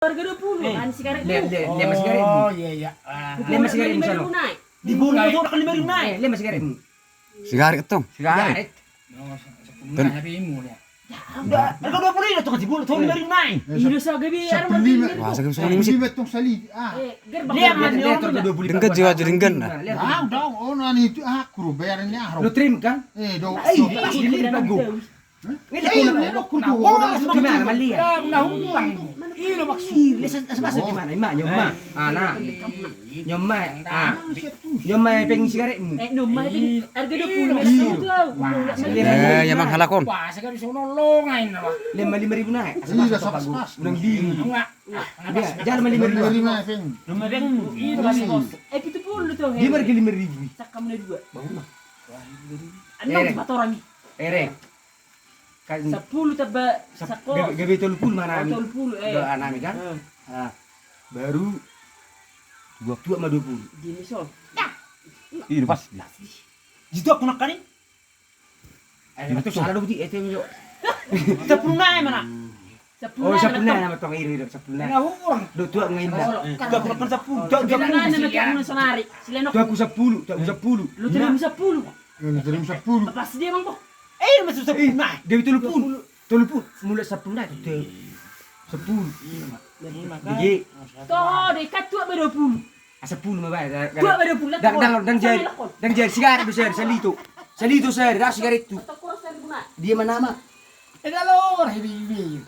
Harga 20 kan sigaret Lihat sigaret. Oh iya. Lihat sigaret di sana. naik. Di bulan itu orang 5.000 naik. Lihat sigaret. Sigaret tuh. Sigaret. Udah, harga 20 itu kan di bulan tuh 5.000 naik. Ilo sa gabi Wah, sagam sa musik. Betong salid. gerbang. Lihat harga 20. Dengkat jiwa denggan nah. Udah, nani itu aku bayarnya Lu trim kan? do. Ini bagus. Ini gimana mali ya? Ilo Ih, masuk gimana? Emak nyoma. Anak. Nyoma pengen sigaretmu. Numah itu harga 20 mesu tuh. Ya mang halakon. Wah, sekarang sono longain apa? 5.000 naik. Iya, pas. Udah bingung. Enggak. Jangan 5.000. Lima peng. Rumah beng itu masih bos. Itu puluh tuh. Dia harga 5.000. Cakam na 2. Bangun. Enam bat orang. Erek. Kan 10 taba sako. gabe 30 mana ami. 30 Doa nami kan? Baru 20 sama 20. Gini so. Iya pas. Jitu aku nak kan? Itu salah dong itu yo. 10 naik mana? 10 Oh, 10 nama tong iri 10. Enggak orang. Do tua ngainda. Enggak pernah 10. Jangan na nak sonari. Silenok. Aku 10, tak 10. Lu terima 10. Terima 10. Pas dia mang po. Masih 10 naik. Dia 30. 30 mulai 10 naik itu. 10. Jadi, Toh dekat tua 20. 10 mah baik. Tua 20. Dan jadi sigaret do saya salito. Salito saya dah sigaret itu. Takura sa guna. Dia mana nama? Enggak lor, hebi.